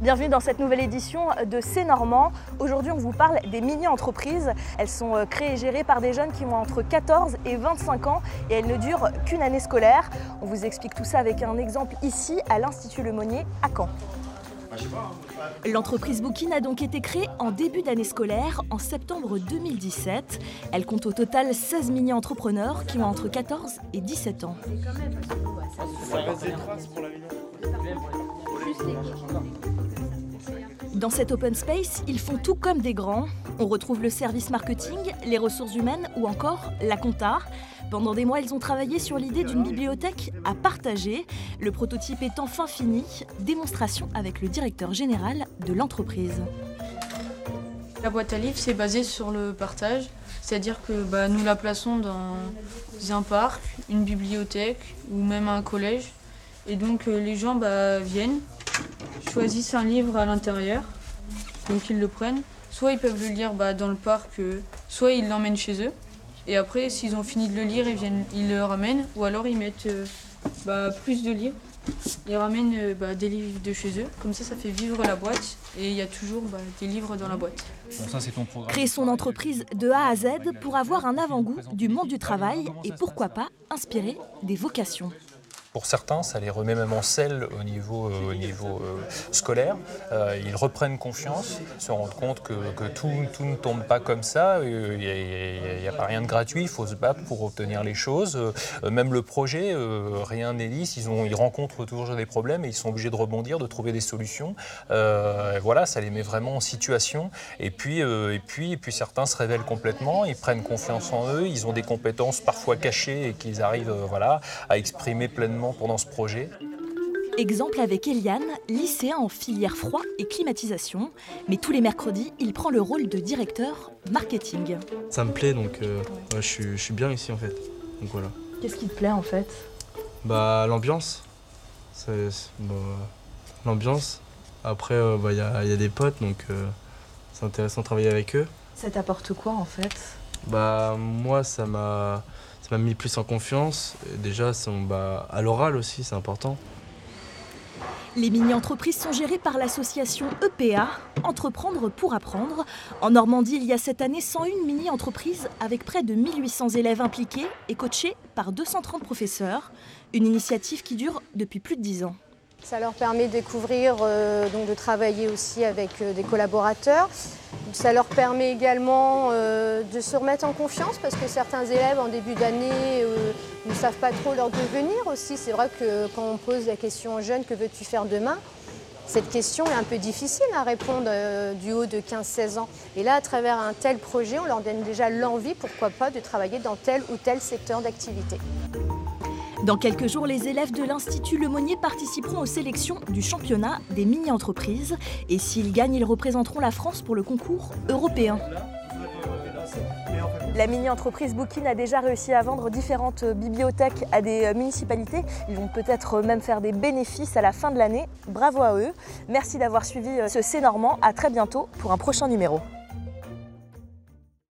Bienvenue dans cette nouvelle édition de C'est Normand. Aujourd'hui, on vous parle des mini-entreprises. Elles sont créées et gérées par des jeunes qui ont entre 14 et 25 ans et elles ne durent qu'une année scolaire. On vous explique tout ça avec un exemple ici à l'Institut Lemonnier à Caen. L'entreprise Bookin a donc été créée en début d'année scolaire, en septembre 2017. Elle compte au total 16 mini-entrepreneurs qui ont entre 14 et 17 ans. Dans cet open space, ils font tout comme des grands. On retrouve le service marketing, les ressources humaines ou encore la compta. Pendant des mois, ils ont travaillé sur l'idée d'une bibliothèque à partager. Le prototype est enfin fini. Démonstration avec le directeur général de l'entreprise. La boîte à livres, c'est basé sur le partage. C'est-à-dire que nous la plaçons dans un parc, une bibliothèque ou même un collège. Et donc les gens viennent, choisissent un livre à l'intérieur, donc ils le prennent. Soit ils peuvent le lire dans le parc, soit ils l'emmènent chez eux. Et après, s'ils ont fini de le lire, ils le ramènent, ou alors ils mettent plus de livres. Ils ramènent des livres de chez eux, comme ça fait vivre la boîte et il y a toujours des livres dans la boîte. Bon, ça, c'est ton programme. Créer son entreprise de A à Z pour avoir un avant-goût du monde du travail et pourquoi pas inspirer des vocations. Pour certains, ça les remet même en selle au niveau scolaire. Ils reprennent confiance, se rendent compte que tout ne tombe pas comme ça. Il n'y a pas rien de gratuit, il faut se battre pour obtenir les choses. Même le projet, rien n'est lisse. Ils rencontrent toujours des problèmes et ils sont obligés de rebondir, de trouver des solutions. Voilà, ça les met vraiment en situation. Et puis certains se révèlent complètement, ils prennent confiance en eux, ils ont des compétences parfois cachées et qu'ils arrivent à exprimer pleinement pendant ce projet. Exemple avec Eliane, lycéen en filière froid et climatisation. Mais tous les mercredis, il prend le rôle de directeur marketing. Ça me plaît, donc je suis bien ici en fait. Donc voilà. Qu'est-ce qui te plaît en fait ? L'ambiance. L'ambiance. Après, y a des potes, donc c'est intéressant de travailler avec eux. Ça t'apporte quoi en fait ? Moi, ça m'a mis plus en confiance. Et déjà, à l'oral aussi, c'est important. Les mini-entreprises sont gérées par l'association EPA, Entreprendre pour apprendre. En Normandie, il y a cette année 101 mini-entreprises avec près de 1800 élèves impliqués et coachés par 230 professeurs. Une initiative qui dure depuis plus de 10 ans. Ça leur permet de découvrir, de travailler aussi avec des collaborateurs. Ça leur permet également de se remettre en confiance parce que certains élèves en début d'année ne savent pas trop leur devenir aussi. C'est vrai que quand on pose la question aux jeunes « que veux-tu faire demain ?», cette question est un peu difficile à répondre du haut de 15-16 ans. Et là, à travers un tel projet, on leur donne déjà l'envie, pourquoi pas, de travailler dans tel ou tel secteur d'activité. Dans quelques jours, les élèves de l'Institut Lemonnier participeront aux sélections du championnat des mini-entreprises. Et s'ils gagnent, ils représenteront la France pour le concours européen. La mini-entreprise Bookin a déjà réussi à vendre différentes bibliothèques à des municipalités. Ils vont peut-être même faire des bénéfices à la fin de l'année. Bravo à eux. Merci d'avoir suivi ce C'est Normand. À très bientôt pour un prochain numéro.